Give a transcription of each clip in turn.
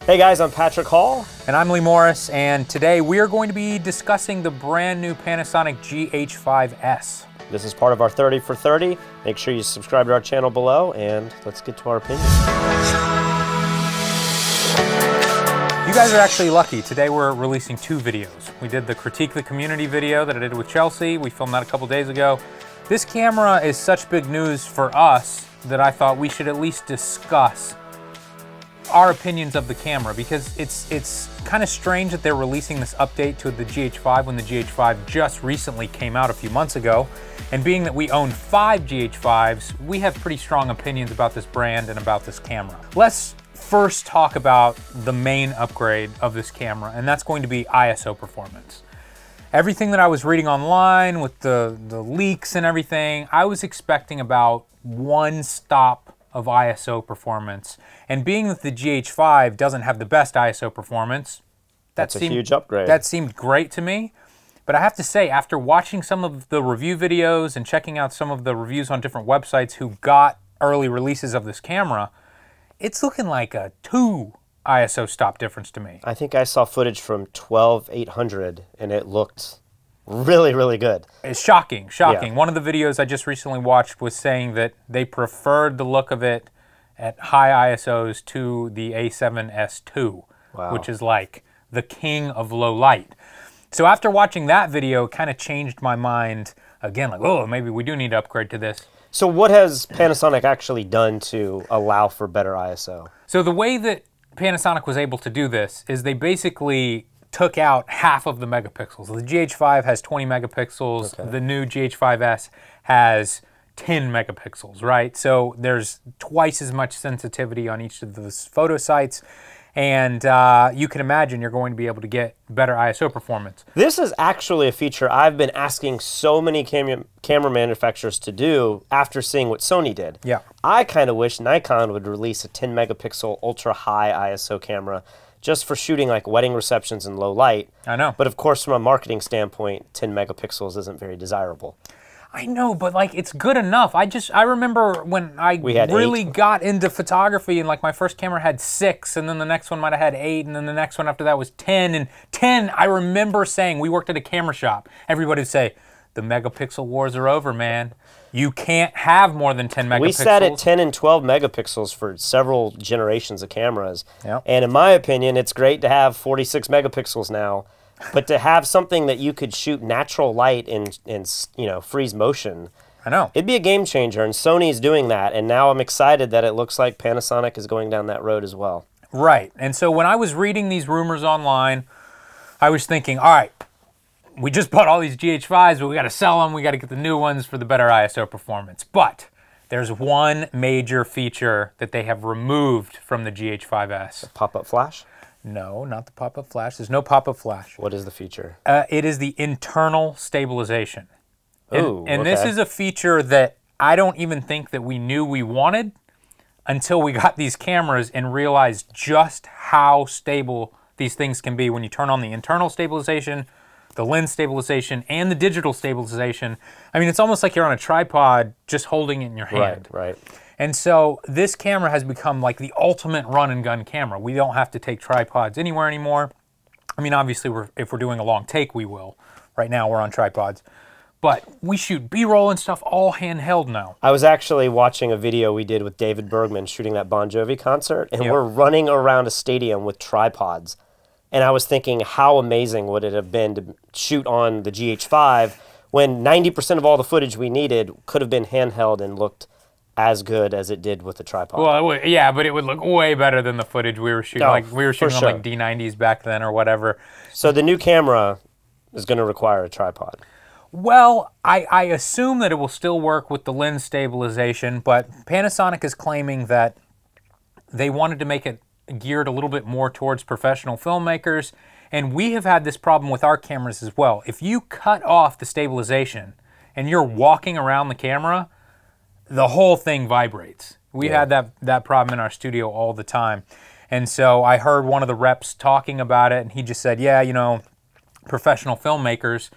Hey guys, I'm Patrick Hall. And I'm Lee Morris, and today we are going to be discussing the brand new Panasonic GH5S. This is part of our 30 for 30. Make sure you subscribe to our channel below, and let's get to our opinions. You guys are actually lucky. Today we're releasing two videos. We did the Critique the Community video that I did with Chelsea. We filmed that a couple days ago. This camera is such big news for us that I thought we should at least discuss our opinions of the camera, because it's kind of strange that they're releasing this update to the GH5 when the GH5 just recently came out a few months ago. And being that we own 5 GH5s, we have pretty strong opinions about this brand and about this camera. Let's first talk about the main upgrade of this camera, and that's going to be ISO performance. Everything that I was reading online with the leaks and everything, I was expecting about one stop of ISO performance. And being that the GH5 doesn't have the best ISO performance, that's a huge upgrade. That seemed great to me. But I have to say, after watching some of the review videos and checking out some of the reviews on different websites who got early releases of this camera, it's looking like a 2 ISO stop difference to me. I think I saw footage from 12-800 and it looked really, really good. It's shocking, shocking. Yeah. One of the videos I just recently watched was saying that they preferred the look of it at high ISOs to the A7S II, Wow. which is like the king of low light. So after watching that video, it kind of changed my mind again, like, oh, maybe we do need to upgrade to this. So what has Panasonic actually done to allow for better ISO? So the way that Panasonic was able to do this is they basically took out half of the megapixels. The GH5 has 20 megapixels. Okay. The new GH5S has 10 megapixels, right? So there's twice as much sensitivity on each of those photo sites. And you can imagine you're going to be able to get better ISO performance. This is actually a feature I've been asking so many camera manufacturers to do after seeing what Sony did. Yeah. I kind of wish Nikon would release a 10 megapixel ultra high ISO camera just for shooting like wedding receptions in low light. I know. But of course, from a marketing standpoint, 10 megapixels isn't very desirable. I know, but like it's good enough. I remember when I really got into photography and like my first camera had 6 and then the next one might have had 8 and then the next one after that was 10. And 10, I remember saying, we worked at a camera shop. Everybody would say, the megapixel wars are over, man. You can't have more than 10 megapixels. We sat at 10 and 12 megapixels for several generations of cameras. Yep. And in my opinion, it's great to have 46 megapixels now. But to have something that you could shoot natural light and you know, freeze motion, I know. It'd be a game changer, and Sony's doing that. And now I'm excited that it looks like Panasonic is going down that road as well. Right. And so when I was reading these rumors online, I was thinking, all right, we just bought all these GH5s, but we got to sell them. We got to get the new ones for the better ISO performance. But there's one major feature that they have removed from the GH5S. The pop-up flash? No, not the pop-up flash. There's no pop-up flash. What is the feature? It is the internal stabilization. Ooh, and this is a feature that I don't even think that we knew we wanted until we got these cameras and realized just how stable these things can be when you turn on the internal stabilization, the lens stabilization, and the digital stabilization. I mean, it's almost like you're on a tripod just holding it in your hand. Right. And so this camera has become like the ultimate run and gun camera. We don't have to take tripods anywhere anymore. I mean, obviously, if we're doing a long take, we will. Right now, we're on tripods. But we shoot B-roll and stuff all handheld now. I was actually watching a video we did with David Bergman shooting that Bon Jovi concert, and we're running around a stadium with tripods. And I was thinking, how amazing would it have been to shoot on the GH5 when 90% of all the footage we needed could have been handheld and looked as good as it did with the tripod. Well, yeah, but it would look way better than the footage we were shooting. Like we were shooting on like D90s back then or whatever. So the new camera is going to require a tripod. Well, I assume that it will still work with the lens stabilization, but Panasonic is claiming that they wanted to make it geared a little bit more towards professional filmmakers, and we have had this problem with our cameras as well. If you cut off the stabilization and you're walking around the camera, the whole thing vibrates. We had that problem in our studio all the time. And so I heard one of the reps talking about it, and he just said, yeah, you know, professional filmmakers,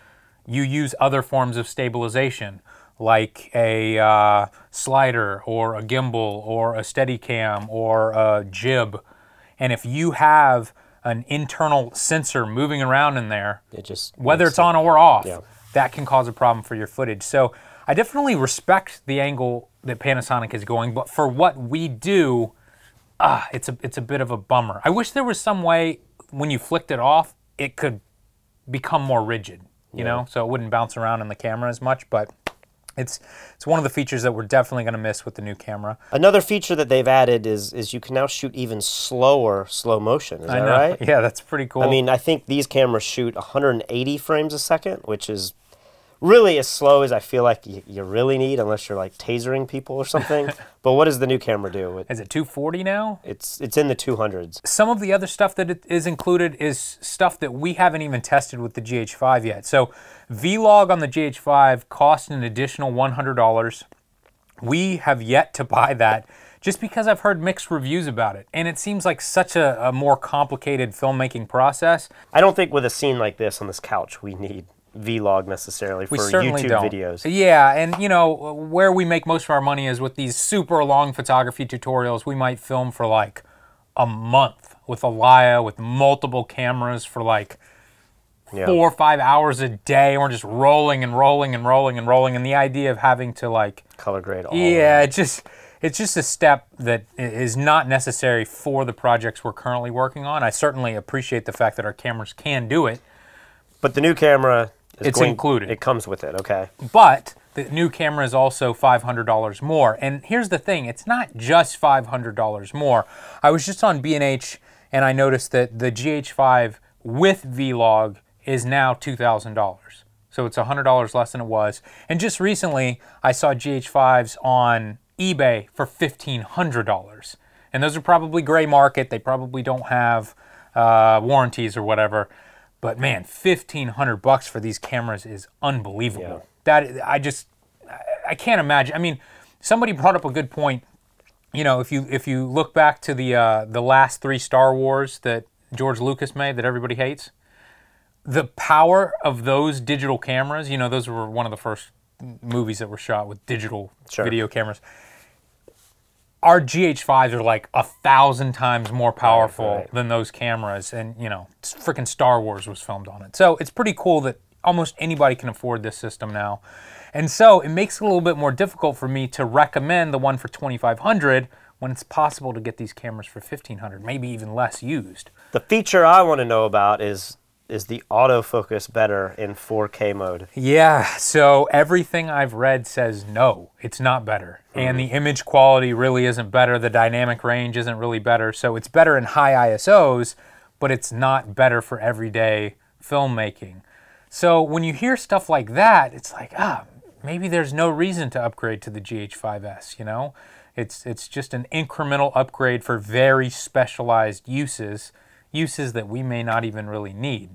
you use other forms of stabilization, like a slider or a gimbal or a Steadicam or a jib. And if you have an internal sensor moving around in there, it just whether it's on or off, yeah, that can cause a problem for your footage. So I definitely respect the angle that Panasonic is going, but for what we do, it's a bit of a bummer. I wish there was some way when you flicked it off, it could become more rigid, you know, so it wouldn't bounce around in the camera as much, but it's one of the features that we're definitely going to miss with the new camera. Another feature that they've added is you can now shoot even slow motion. Is that right? Yeah, that's pretty cool. I mean, I think these cameras shoot 180 frames a second, which is really as slow as I feel like you really need, unless you're like tasering people or something. But what does the new camera do? Is it 240 now? It's in the 200s. Some of the other stuff that is included is stuff that we haven't even tested with the GH5 yet. So Vlog on the GH5 cost an additional $100. We have yet to buy that just because I've heard mixed reviews about it. And it seems like such a more complicated filmmaking process. I don't think with a scene like this on this couch we need Vlog necessarily for YouTube videos. Yeah, and you know, where we make most of our money is with these super long photography tutorials. We might film for like a month with a Leica with multiple cameras for like 4 or 5 hours a day. We're just rolling and rolling and rolling and rolling, and the idea of having to like color grade all it's just a step that is not necessary for the projects we're currently working on. I certainly appreciate the fact that our cameras can do it. But the new camera it's included. It comes with it, okay. But the new camera is also $500 more. And here's the thing, it's not just $500 more. I was just on B&H and I noticed that the GH5 with Vlog is now $2,000. So it's $100 less than it was. And just recently, I saw GH5s on eBay for $1,500. And those are probably gray market. They probably don't have warranties or whatever. But man, $1,500 for these cameras is unbelievable. Yeah. I can't imagine. I mean, somebody brought up a good point. You know, if you look back to the last 3 Star Wars that George Lucas made that everybody hates, the power of those digital cameras. You know, those were one of the first movies that were shot with digital video cameras. Our GH5s are like 1,000 times more powerful than those cameras, and you know, freaking Star Wars was filmed on it. So it's pretty cool that almost anybody can afford this system now. And so it makes it a little bit more difficult for me to recommend the one for $2,500 when it's possible to get these cameras for $1,500, maybe even less used. The feature I want to know about is the autofocus better in 4K mode? Yeah, so everything I've read says no, it's not better. And the image quality really isn't better. The dynamic range isn't really better. So it's better in high ISOs, but it's not better for everyday filmmaking. So when you hear stuff like that, it's like, maybe there's no reason to upgrade to the GH5S, you know? It's just an incremental upgrade for very specialized uses that we may not even really need.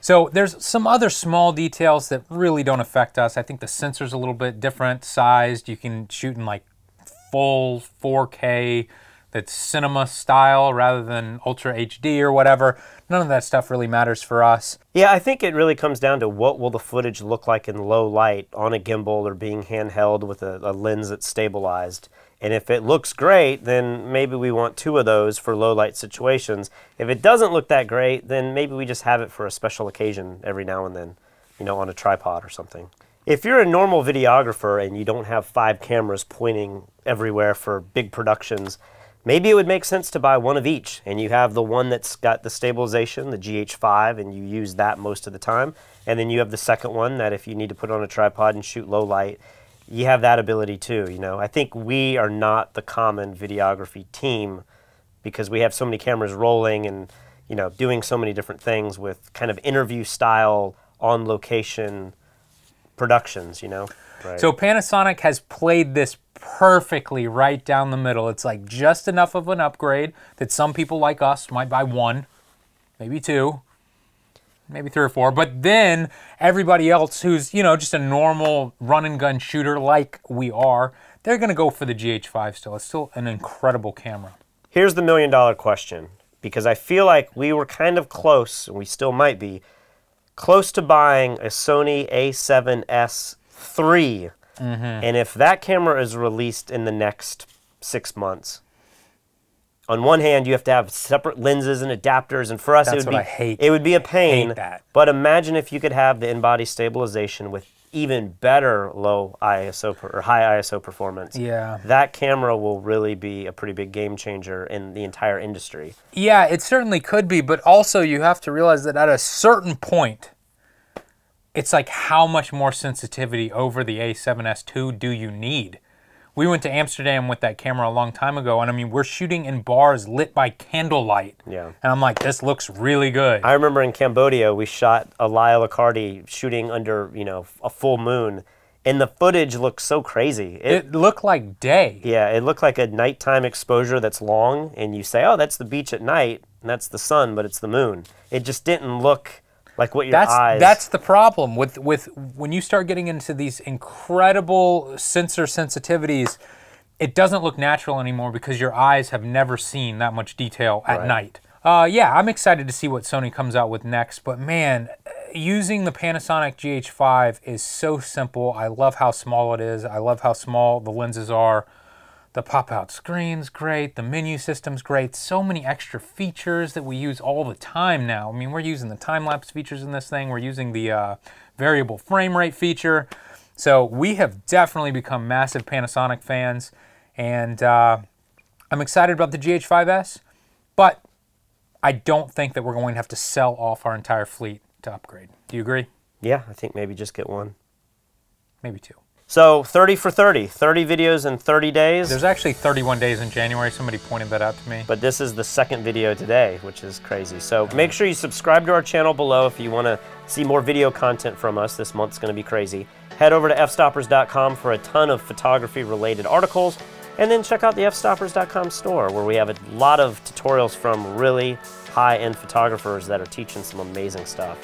So there's some other small details that really don't affect us. I think the sensor's a little bit different sized. You can shoot in like full 4K, that's cinema style rather than Ultra HD or whatever. None of that stuff really matters for us. Yeah, I think it really comes down to what will the footage look like in low light on a gimbal or being handheld with a lens that's stabilized. And if it looks great, then maybe we want 2 of those for low light situations. If it doesn't look that great, then maybe we just have it for a special occasion every now and then, you know, on a tripod or something. If you're a normal videographer and you don't have 5 cameras pointing everywhere for big productions, maybe it would make sense to buy one of each, and you have the one that's got the stabilization, the GH5, and you use that most of the time. And then you have the second one that if you need to put on a tripod and shoot low light, you have that ability too, you know. I think we are not the common videography team because we have so many cameras rolling and, you know, doing so many different things with kind of interview style, on location productions, you know. Right. So Panasonic has played this perfectly right down the middle. It's like just enough of an upgrade that some people like us might buy 1, maybe 2, maybe 3 or 4, but then everybody else who's, you know, just a normal run and gun shooter like we are, they're going to go for the GH5 still. It's still an incredible camera. Here's the $1 million question, because I feel like we were kind of close, and we still might be, close to buying a Sony A7S III. And if that camera is released in the next 6 months, on one hand, you have to have separate lenses and adapters, and for us, That's it would what be I hate. It would be a pain. Hate that. But imagine if you could have the in-body stabilization with even better low ISO or high ISO performance. Yeah. That camera will really be a pretty big game changer in the entire industry. Yeah, it certainly could be, but also you have to realize that at a certain point, it's like how much more sensitivity over the A7S II do you need? We went to Amsterdam with that camera a long time ago, and I mean, we're shooting in bars lit by candlelight. Yeah. And I'm like, this looks really good. I remember in Cambodia, we shot a Lyle Accardi shooting under, you know, a full moon, and the footage looked so crazy. It looked like day. Yeah, it looked like a nighttime exposure that's long, and you say, oh, that's the beach at night, and that's the sun, but it's the moon. It just didn't look like what your eyes... That's the problem with when you start getting into these incredible sensor sensitivities, it doesn't look natural anymore because your eyes have never seen that much detail at night. Yeah, I'm excited to see what Sony comes out with next, but man, using the Panasonic GH5 is so simple. I love how small it is. I love how small the lenses are. The pop-out screen's great. The menu system's great. So many extra features that we use all the time now. I mean, we're using the time-lapse features in this thing. We're using the variable frame rate feature. So we have definitely become massive Panasonic fans. And I'm excited about the GH5S, but I don't think that we're going to have to sell off our entire fleet to upgrade. Do you agree? Yeah, I think maybe just get one. Maybe two. So 30 for 30, 30 videos in 30 days. There's actually 31 days in January. Somebody pointed that out to me. But this is the second video today, which is crazy. So make sure you subscribe to our channel below if you want to see more video content from us. This month's going to be crazy. Head over to fstoppers.com for a ton of photography-related articles. And then check out the fstoppers.com store, where we have a lot of tutorials from really high-end photographers that are teaching some amazing stuff.